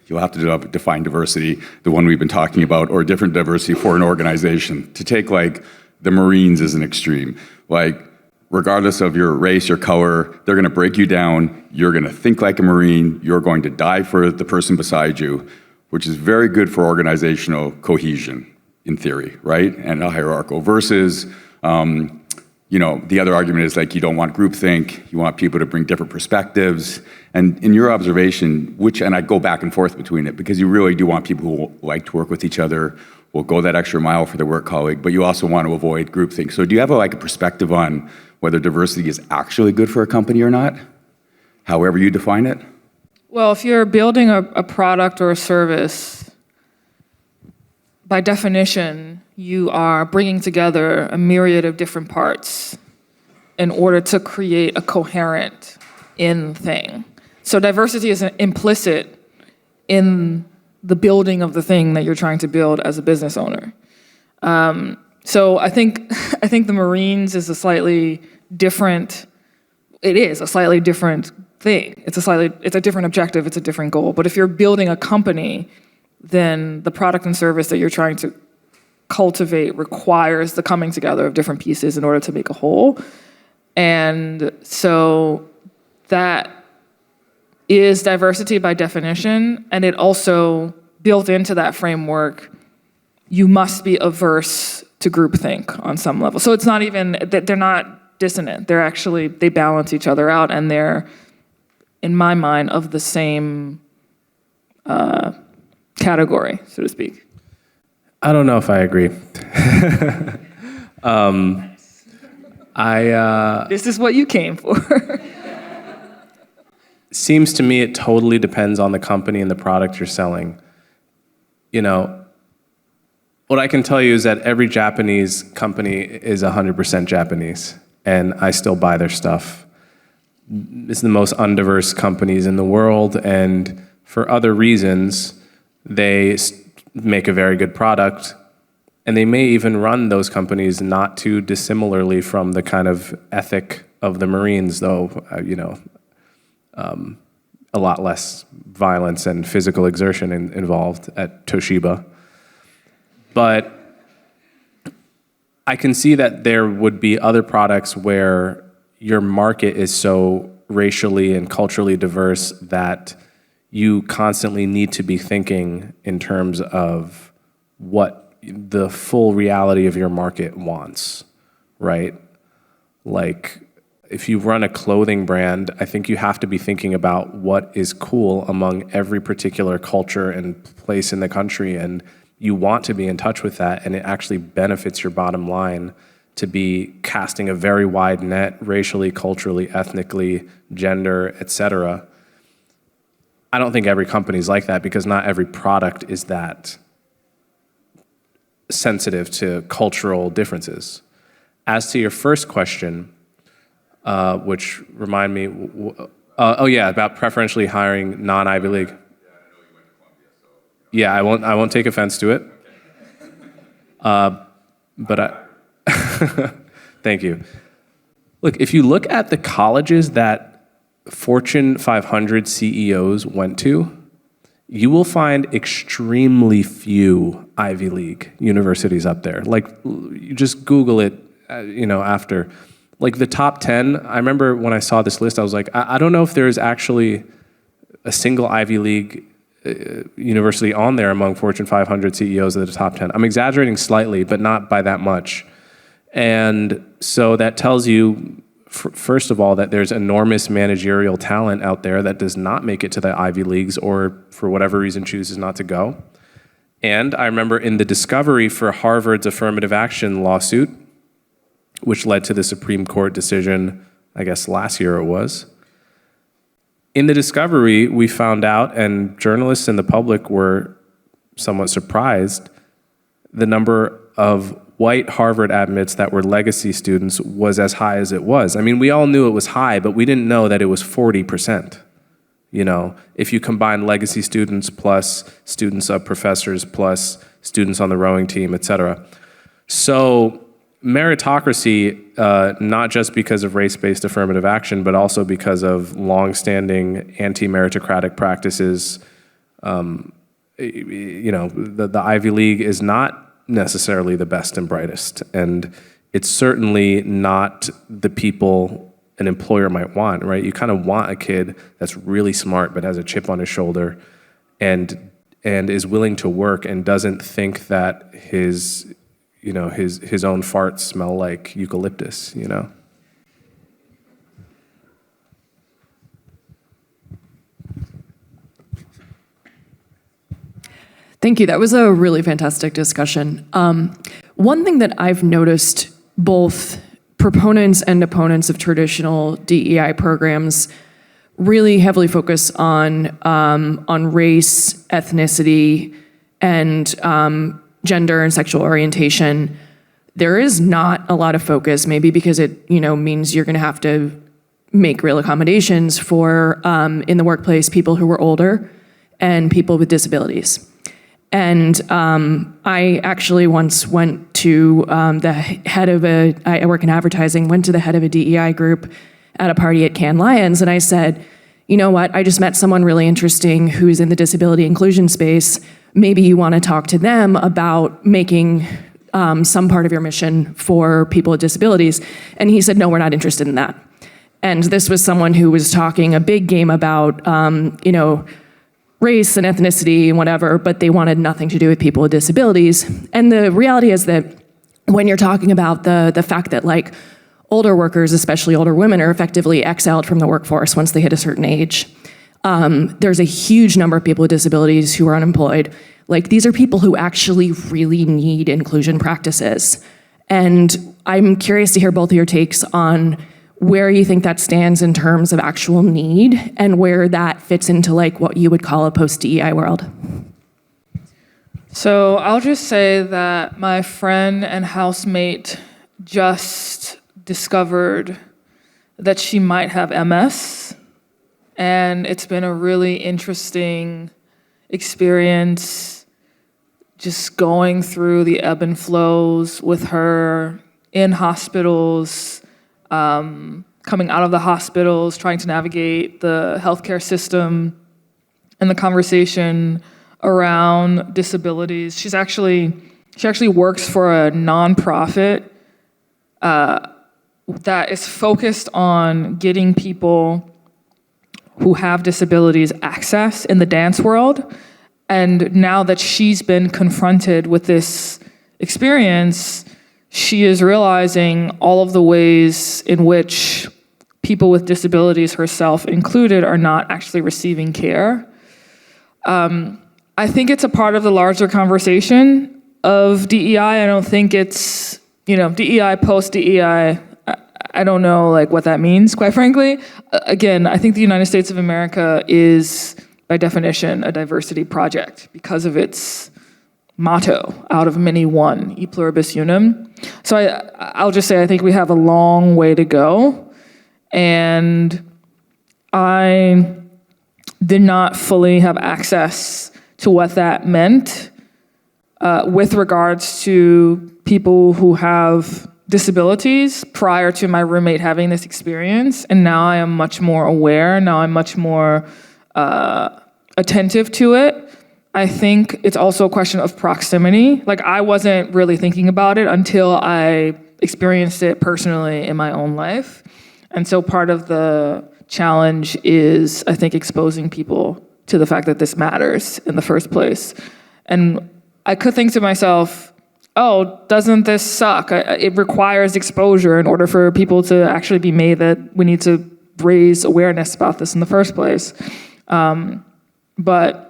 You'll have to define diversity, the one we've been talking about, or different diversity for an organization. To take like the Marines as an extreme, like regardless of your race, your color, they're gonna break you down, you're gonna think like a Marine, you're going to die for the person beside you, which is very good for organizational cohesion, in theory, right? And a hierarchical versus, the other argument is like you don't want groupthink, you want people to bring different perspectives. And in your observation, and I go back and forth between it, because you really do want people who like to work with each other, will go that extra mile for their work colleague, but you also want to avoid groupthink. So do you have a perspective on whether diversity is actually good for a company or not, however you define it? Well, if you're building a product or a service, by definition, you are bringing together a myriad of different parts in order to create a coherent thing. So diversity is implicit in the building of the thing that you're trying to build as a business owner. So I think the Marines is a slightly different. It is a slightly different thing. It's a different objective. It's a different goal. But if you're building a company, then the product and service that you're trying to cultivate requires the coming together of different pieces in order to make a whole. And so that is diversity by definition, and it also, built into that framework, you must be averse to groupthink on some level. So it's not even, they're not dissonant. They balance each other out, and they're, in my mind, of the same category, so to speak. I don't know if I agree. This is what you came for. Seems to me it totally depends on the company and the product you're selling. What I can tell you is that every Japanese company is 100% Japanese, and I still buy their stuff. It's the most undiverse companies in the world, and for other reasons, they make a very good product, and they may even run those companies not too dissimilarly from the kind of ethic of the Marines, though, a lot less violence and physical exertion involved at Toshiba. But I can see that there would be other products where your market is so racially and culturally diverse that you constantly need to be thinking in terms of what the full reality of your market wants, right? Like, if you run a clothing brand, I think you have to be thinking about what is cool among every particular culture and place in the country, and you want to be in touch with that, and it actually benefits your bottom line to be casting a very wide net, racially, culturally, ethnically, gender, etc. I don't think every company is like that, because not every product is that sensitive to cultural differences. As to your first question, which remind me, about preferentially hiring non-Ivy League. Yeah, I won't take offense to it. But thank you. Look, if you look at the colleges that Fortune 500 CEOs went to, you will find extremely few Ivy League universities up there. Like, you just Google it, after. Like the top 10, I remember when I saw this list, I was like, I don't know if there's actually a single Ivy League university on there among Fortune 500 CEOs of the top 10. I'm exaggerating slightly, but not by that much. And so that tells you, first of all, that there's enormous managerial talent out there that does not make it to the Ivy Leagues, or for whatever reason chooses not to go. And I remember in the discovery for Harvard's affirmative action lawsuit, which led to the Supreme Court decision, I guess last year it was. In the discovery, we found out, and journalists and the public were somewhat surprised, the number of white Harvard admits that were legacy students was as high as it was. I mean, we all knew it was high, but we didn't know that it was 40%. If you combine legacy students plus students of professors plus students on the rowing team, et cetera. So meritocracy, not just because of race-based affirmative action, but also because of long-standing anti-meritocratic practices. The Ivy League is not necessarily the best and brightest, and it's certainly not the people an employer might want, right? You kind of want a kid that's really smart but has a chip on his shoulder and is willing to work and doesn't think that his own farts smell like eucalyptus, Thank you. That was a really fantastic discussion. One thing that I've noticed, both proponents and opponents of traditional DEI programs really heavily focus on race, ethnicity, and gender and sexual orientation. There is not a lot of focus, maybe because it means you're going to have to make real accommodations for in the workplace people who are older and people with disabilities. And I actually once went to the head of I work in advertising, went to the head of a DEI group at a party at Cannes Lions, and I said, you know what, I just met someone really interesting who's in the disability inclusion space. Maybe you want to talk to them about making some part of your mission for people with disabilities. And he said, no, we're not interested in that. And this was someone who was talking a big game about, race and ethnicity and whatever, but they wanted nothing to do with people with disabilities. And the reality is that when you're talking about the fact that older workers, especially older women, are effectively exiled from the workforce once they hit a certain age, there's a huge number of people with disabilities who are unemployed. These are people who actually really need inclusion practices. And I'm curious to hear both of your takes on where you think that stands in terms of actual need and where that fits into what you would call a post-DEI world. So I'll just say that my friend and housemate just discovered that she might have MS, and it's been a really interesting experience just going through the ebb and flows with her in hospitals, coming out of the hospitals, trying to navigate the healthcare system and the conversation around disabilities. She actually works for a nonprofit that is focused on getting people who have disabilities access in the dance world. And now that she's been confronted with this experience, she is realizing all of the ways in which people with disabilities, herself included, are not actually receiving care. I think it's a part of the larger conversation of DEI. I don't think it's, DEI, post-DEI. I don't know what that means, quite frankly. Again, I think the United States of America is, by definition, a diversity project because of its motto, out of many one, e pluribus unum. So I'll just say I think we have a long way to go, and I did not fully have access to what that meant with regards to people who have disabilities prior to my roommate having this experience, and now I am much more aware, now I'm much more attentive to it. I think it's also a question of proximity. I wasn't really thinking about it until I experienced it personally in my own life. And so part of the challenge is, I think, exposing people to the fact that this matters in the first place. And I could think to myself, oh, doesn't this suck? It requires exposure in order for people to actually be made that we need to raise awareness about this in the first place. But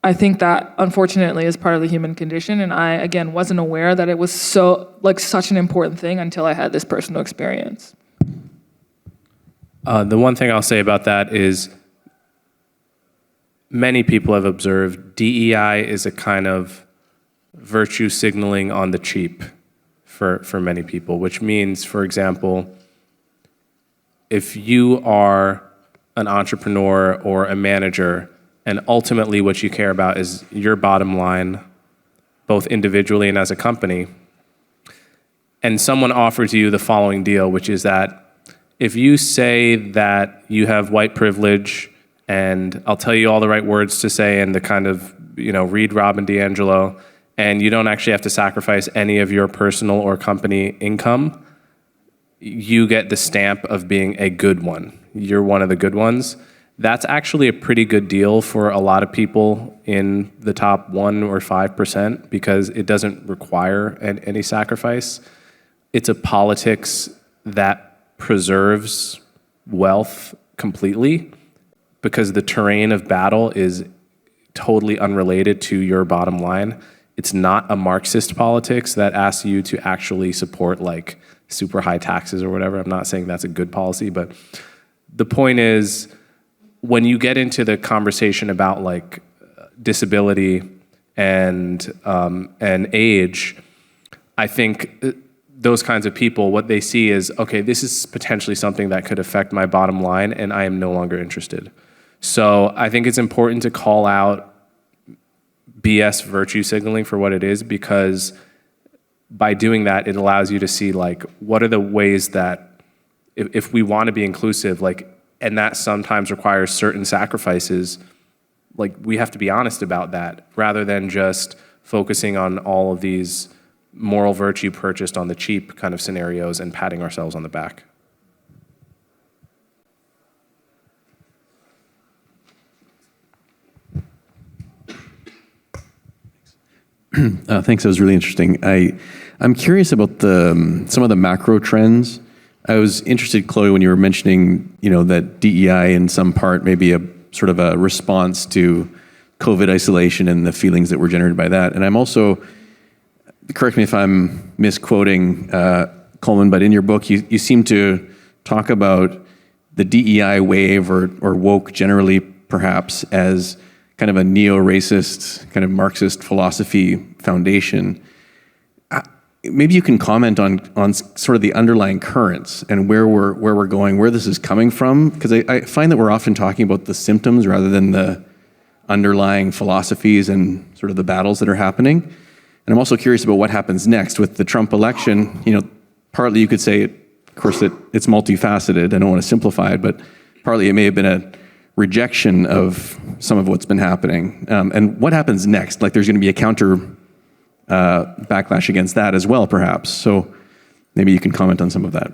I think that, unfortunately, is part of the human condition, and I, again, wasn't aware that it was such an important thing until I had this personal experience. The one thing I'll say about that is many people have observed DEI is a kind of virtue signaling on the cheap for many people, which means, for example, if you are an entrepreneur or a manager, and ultimately what you care about is your bottom line, both individually and as a company, and someone offers you the following deal, which is that if you say that you have white privilege, and I'll tell you all the right words to say and the kind of, read Robin DiAngelo, and you don't actually have to sacrifice any of your personal or company income, you get the stamp of being a good one. You're one of the good ones. That's actually a pretty good deal for a lot of people in the top 1 or 5% because it doesn't require any sacrifice. It's a politics that preserves wealth completely because the terrain of battle is totally unrelated to your bottom line. It's not a Marxist politics that asks you to actually support like super high taxes or whatever. I'm not saying that's a good policy, but the point is when you get into the conversation about like disability and age, I think those kinds of people, what they see is, okay, this is potentially something that could affect my bottom line and I am no longer interested. So I think it's important to call out BS virtue signaling for what it is, because by doing that, it allows you to see like, what are the ways that if we want to be inclusive, like, and that sometimes requires certain sacrifices, like we have to be honest about that rather than just focusing on all of these moral virtue purchased on the cheap kind of scenarios and patting ourselves on the back. Thanks. That was really interesting. I'm curious about some of the macro trends. I was interested, Chloe, when you were mentioning, that DEI in some part may be a sort of a response to COVID isolation and the feelings that were generated by that. And I'm also, correct me if I'm misquoting Coleman, but in your book, you seem to talk about the DEI wave or woke generally, perhaps, as kind of a neo-racist, kind of Marxist philosophy foundation. Maybe you can comment on sort of the underlying currents and where we're going, where this is coming from, because I find that we're often talking about the symptoms rather than the underlying philosophies and sort of the battles that are happening. And I'm also curious about what happens next with the Trump election. Partly you could say, of course, it's multifaceted. I don't want to simplify it, but partly it may have been a rejection of some of what's been happening. And what happens next? Like there's going to be a counter backlash against that as well, perhaps. So maybe you can comment on some of that.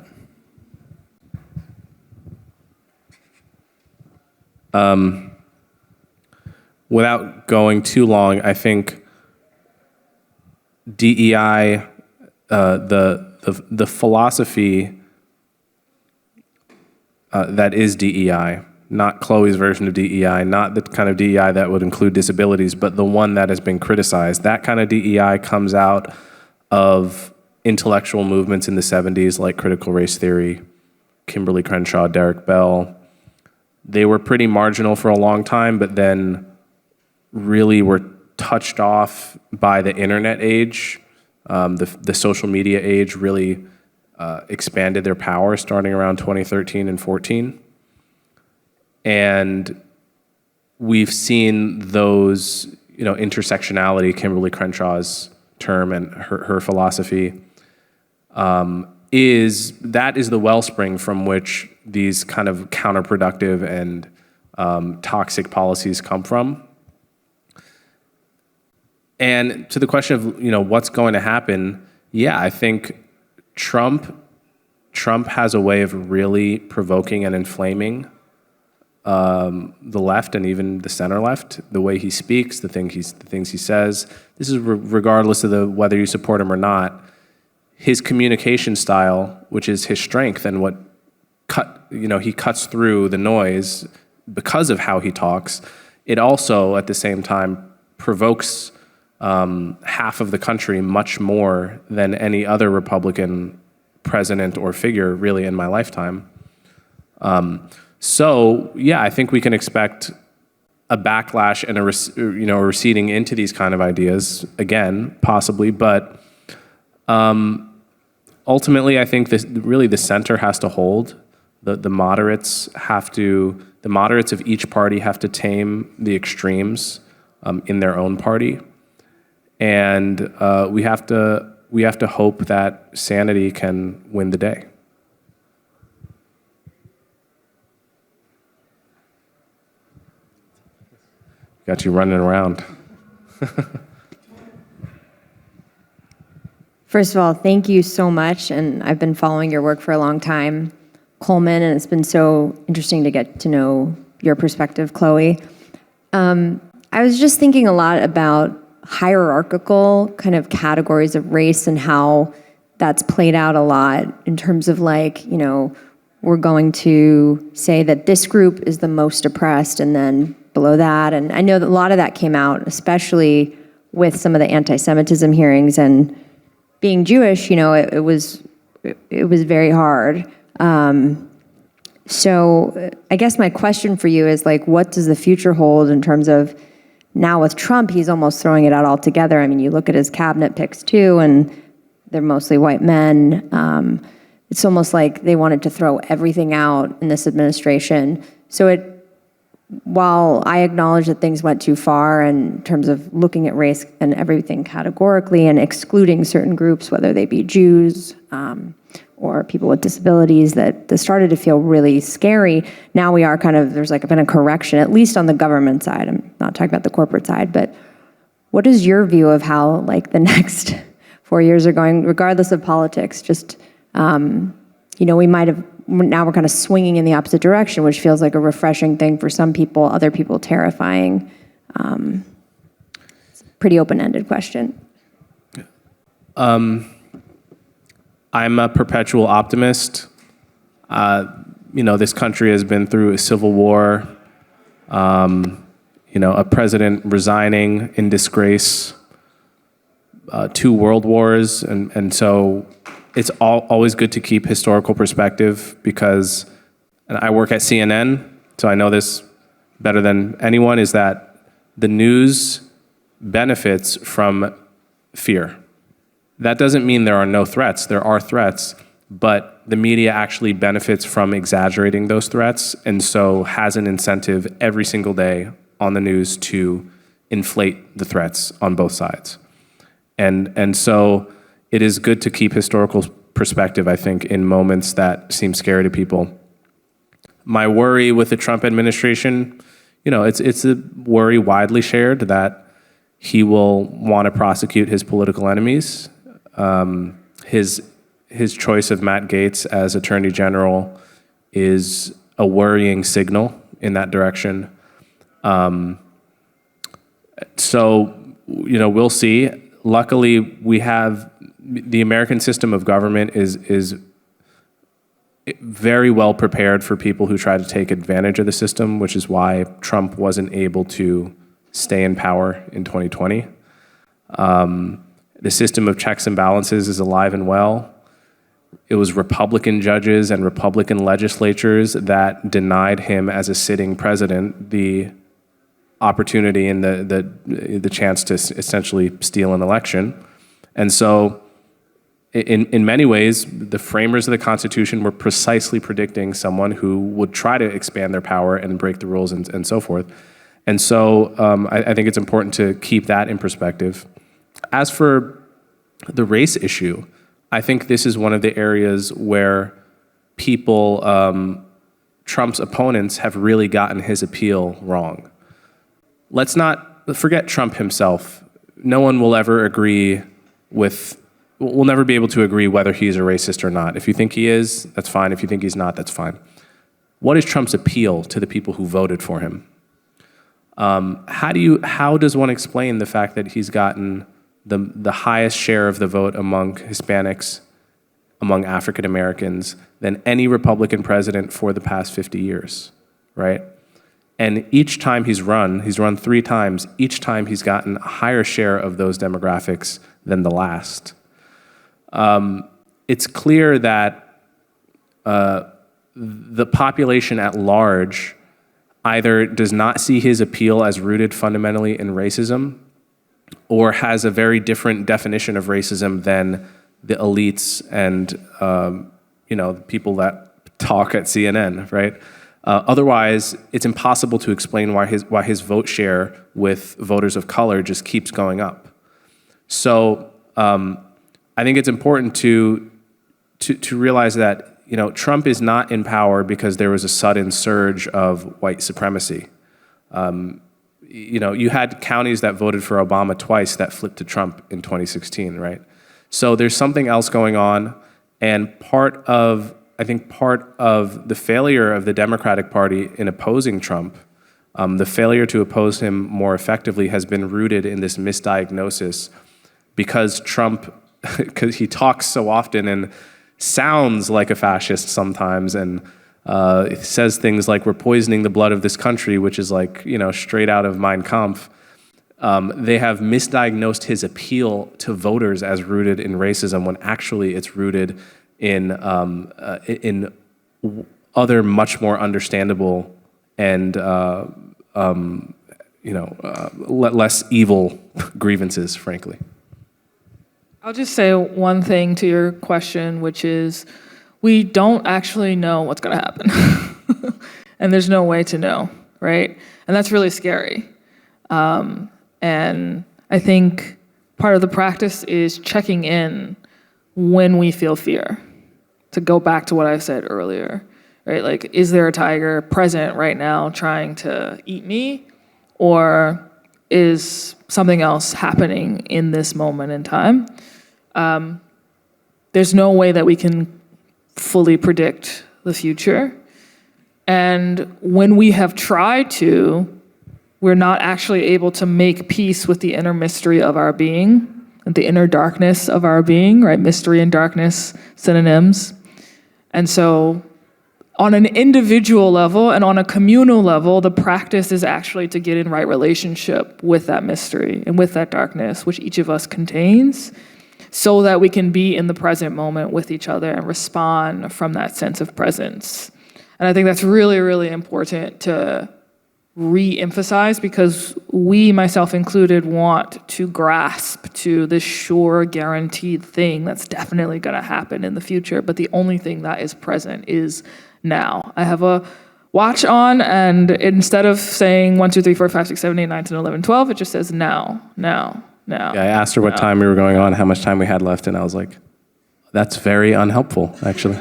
Without going too long, I think DEI, the philosophy that is DEI, not Chloe's version of DEI, not the kind of DEI that would include disabilities, but the one that has been criticized. That kind of DEI comes out of intellectual movements in the 70s, like critical race theory, Kimberly Crenshaw, Derek Bell. They were pretty marginal for a long time, but then really were touched off by the internet age. The social media age really expanded their power starting around 2013 and 14. And we've seen those, intersectionality, Kimberly Crenshaw's term and her philosophy, is the wellspring from which these kind of counterproductive and toxic policies come from. And to the question of, what's going to happen, I think Trump has a way of really provoking and inflaming the left and even the center left, the way he speaks, the things he says. This is regardless of whether you support him or not. His communication style, which is his strength and what he cuts through the noise because of how he talks. It also, at the same time, provokes half of the country much more than any other Republican president or figure really in my lifetime. I think we can expect a backlash and a receding into these kind of ideas again, possibly. But ultimately, I think the center has to hold. The moderates of each party have to tame the extremes in their own party, and we have to we have to hope that sanity can win the day. Got you running around. First of all, thank you so much, and I've been following your work for a long time, Coleman, and it's been so interesting to get to know your perspective, Chloe. I was just thinking a lot about hierarchical kind of categories of race and how that's played out a lot in terms of like, you know, we're going to say that this group is the most oppressed and then below that. And I know that a lot of that came out, especially with some of the anti-Semitism hearings, and being Jewish, you know, it was very hard. So I guess my question for you is like, what does the future hold in terms of now with Trump, he's almost throwing it out altogether. I mean, you look at his cabinet picks too, and they're mostly white men. It's almost like they wanted to throw everything out in this administration. So while I acknowledge that things went too far in terms of looking at race and everything categorically and excluding certain groups, whether they be Jews or people with disabilities, that started to feel really scary. Now we are kind of, there's like been a correction, at least on the government side. I'm not talking about the corporate side, but what is your view of how like the next 4 years are going, regardless of politics? Just, you know, now we're kind of swinging in the opposite direction, which feels like a refreshing thing for some people, other people terrifying. It's a pretty open-ended question. I'm a perpetual optimist. You know, this country has been through a civil war, you know, a president resigning in disgrace, 2 world wars, and so it's always good to keep historical perspective because, and I work at CNN, so I know this better than anyone, is that the news benefits from fear. That doesn't mean there are no threats. There are threats, but the media actually benefits from exaggerating those threats, and so has an incentive every single day on the news to inflate the threats on both sides. And so it is good to keep historical perspective, I think, in moments that seem scary to people. My worry with the Trump administration, you know, it's a worry widely shared that he will want to prosecute his political enemies. His choice of Matt Gaetz as Attorney General is a worrying signal in that direction. So, you know, we'll see. Luckily, we have the American system of government is very well prepared for people who try to take advantage of the system, which is why Trump wasn't able to stay in power in 2020. The system of checks and balances is alive and well. It was Republican judges and Republican legislatures that denied him as a sitting president the opportunity and the chance to essentially steal an election. And so in many ways, the framers of the Constitution were precisely predicting someone who would try to expand their power and break the rules and so forth. And so I think it's important to keep that in perspective. As for the race issue, I think this is one of the areas where people, Trump's opponents, have really gotten his appeal wrong. Let's not forget Trump himself. No one will ever agree with, we'll never be able to agree whether he's a racist or not. If you think he is, that's fine. If you think he's not, that's fine. What is Trump's appeal to the people who voted for him? How does one explain the fact that he's gotten the highest share of the vote among Hispanics, among African Americans, than any Republican president for the past 50 years, right? And each time he's run 3 times, each time he's gotten a higher share of those demographics than the last. It's clear that the population at large either does not see his appeal as rooted fundamentally in racism, or has a very different definition of racism than the elites and the people that talk at CNN, right? Otherwise, it's impossible to explain why his vote share with voters of color just keeps going up. So I think it's important to realize that, you know, Trump is not in power because there was a sudden surge of white supremacy. You know, you had counties that voted for Obama twice that flipped to Trump in 2016, right? So there's something else going on, and I think part of the failure of the Democratic Party in opposing Trump, the failure to oppose him more effectively has been rooted in this misdiagnosis because Trump, because he talks so often and sounds like a fascist sometimes, and says things like, we're poisoning the blood of this country, which is like, you know, straight out of Mein Kampf. They have misdiagnosed his appeal to voters as rooted in racism when actually it's rooted in other much more understandable and less evil grievances, frankly. I'll just say one thing to your question, which is we don't actually know what's going to happen. And there's no way to know, right? And that's really scary. And I think part of the practice is checking in when we feel fear. To go back to what I said earlier, right? Like, is there a tiger present right now trying to eat me? Or is something else happening in this moment in time? There's no way that we can fully predict the future. And when we have tried to, we're not actually able to make peace with the inner mystery of our being, and the inner darkness of our being, right? Mystery and darkness, synonyms. And so on an individual level and on a communal level, the practice is actually to get in right relationship with that mystery and with that darkness, which each of us contains, so that we can be in the present moment with each other and respond from that sense of presence. And I think that's really, really important to re-emphasize, because we, myself included, want to grasp to this sure, guaranteed thing that's definitely going to happen in the future, but the only thing that is present is now. I have a watch on, and instead of saying 1, 2, 3, 4, 5, 6, 7, 8, 9, 10, 11, 12, it just says now. Yeah, I asked her what time we were going on, how much time we had left, and I was like, that's very unhelpful, actually.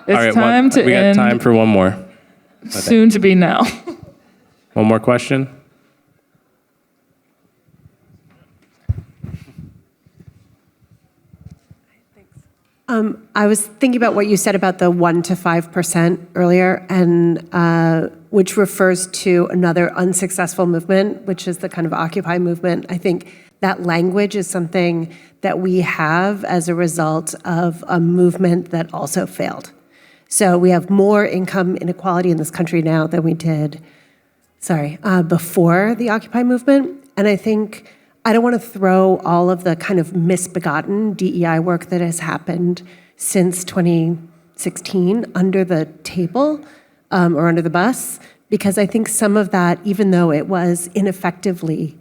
It's time to end. We got time for one more. Soon to be now. One more question? I was thinking about what you said about the 1% to 5% earlier, and which refers to another unsuccessful movement, which is the kind of Occupy movement. I think that language is something that we have as a result of a movement that also failed. So we have more income inequality in this country now than we did, before the Occupy movement. And I think I don't want to throw all of the kind of misbegotten DEI work that has happened since 2016 under the table or under the bus, because I think some of that, even though it was ineffectively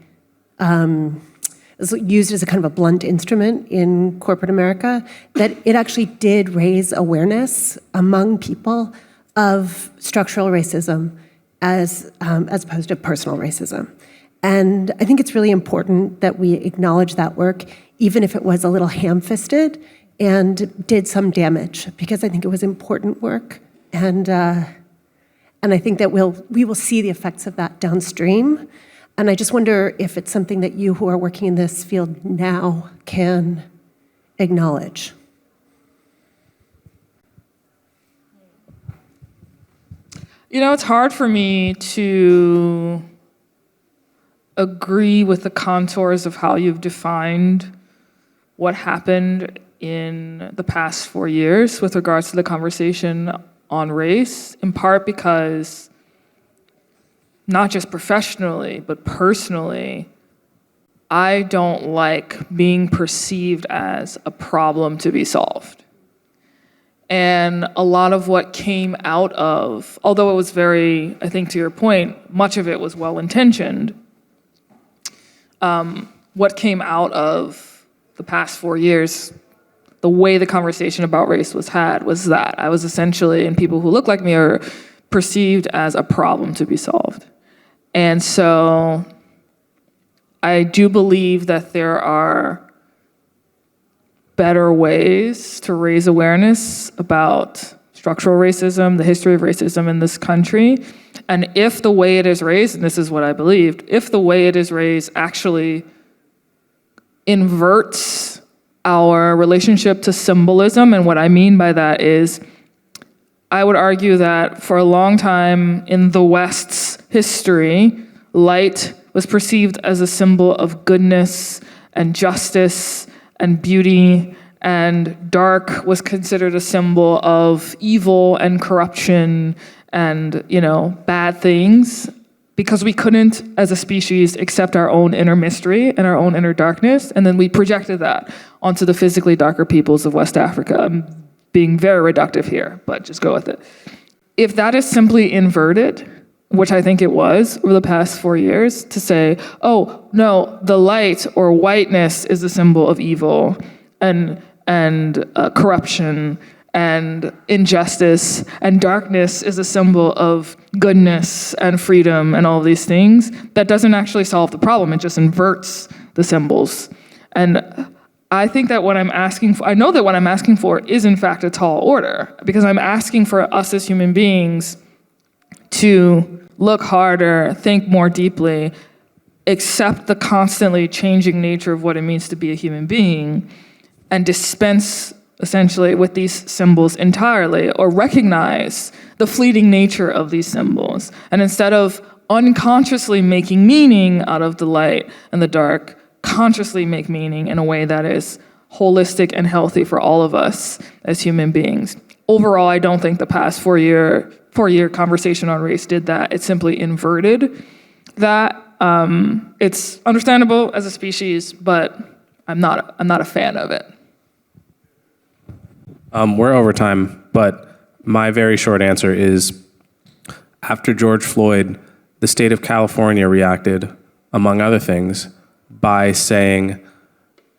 used as a kind of a blunt instrument in corporate America, that it actually did raise awareness among people of structural racism as opposed to personal racism. And I think it's really important that we acknowledge that work, even if it was a little ham-fisted and did some damage, because I think it was important work. And I think that we will see the effects of that downstream. And I just wonder if it's something that you who are working in this field now can acknowledge. You know, it's hard for me to agree with the contours of how you've defined what happened in the past 4 years with regards to the conversation on race, in part because not just professionally, but personally, I don't like being perceived as a problem to be solved. And a lot of what came out of, although it was very, I think to your point, much of it was well-intentioned, what came out of the past 4 years, the way the conversation about race was had, was that I was essentially, and people who look like me are perceived as a problem to be solved. And so I do believe that there are better ways to raise awareness about structural racism, the history of racism in this country. And if the way it is raised, and this is what I believed, if the way it is raised actually inverts our relationship to symbolism, and what I mean by that is, I would argue that for a long time in the West's history, light was perceived as a symbol of goodness and justice and beauty, and dark was considered a symbol of evil and corruption and, bad things, because we couldn't, as a species, accept our own inner mystery and our own inner darkness, and then we projected that onto the physically darker peoples of West Africa. I'm being very reductive here, but just go with it. If that is simply inverted, which I think it was over the past 4 years, to say, oh, no, the light or whiteness is a symbol of evil and corruption and injustice, and darkness is a symbol of goodness and freedom and all of these things, that doesn't actually solve the problem. It just inverts the symbols. And I think that what I'm asking for, I know that what I'm asking for is in fact a tall order, because I'm asking for us as human beings to look harder, think more deeply, accept the constantly changing nature of what it means to be a human being, and dispense essentially with these symbols entirely, or recognize the fleeting nature of these symbols. And instead of unconsciously making meaning out of the light and the dark, consciously make meaning in a way that is holistic and healthy for all of us as human beings. Overall, I don't think the past four-year conversation on race did that. It simply inverted that. It's understandable as a species, but I'm not a fan of it. We're over time, but my very short answer is, after George Floyd, the state of California reacted, among other things, by saying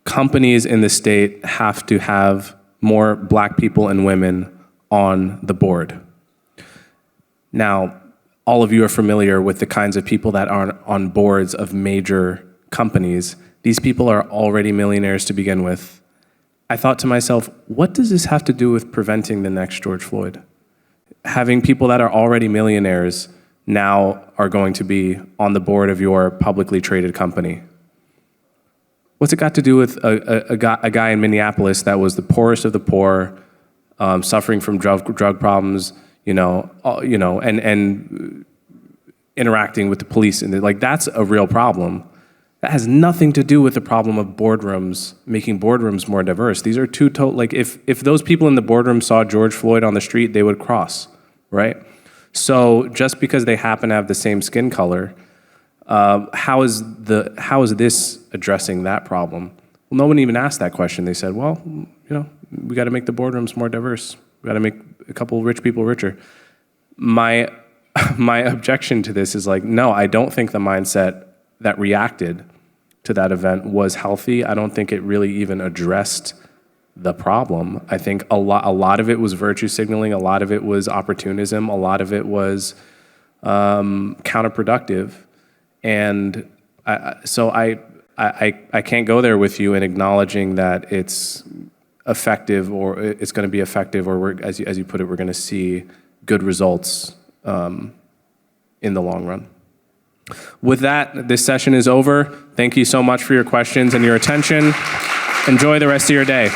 companies in the state have to have more black people and women on the board. Now, all of you are familiar with the kinds of people that are on boards of major companies. These people are already millionaires to begin with. I thought to myself, what does this have to do with preventing the next George Floyd? Having people that are already millionaires now are going to be on the board of your publicly traded company. What's it got to do with a guy in Minneapolis that was the poorest of the poor, suffering from drug problems, and interacting with the police? And that's a real problem. That has nothing to do with the problem of boardrooms, making boardrooms more diverse. These are two if those people in the boardroom saw George Floyd on the street, they would cross, right? So just because they happen to have the same skin color, how is this addressing that problem? Well, no one even asked that question. They said, well, we got to make the boardrooms more diverse. We got to make a couple rich people richer. My objection to this is no, I don't think the mindset that reacted to that event was healthy. I don't think it really even addressed the problem. I think a lot of it was virtue signaling. A lot of it was opportunism. A lot of it was counterproductive. And so I can't go there with you in acknowledging that it's effective, or it's going to be effective, or as you put it, we're going to see good results in the long run. With that, this session is over. Thank you so much for your questions and your attention. Enjoy the rest of your day.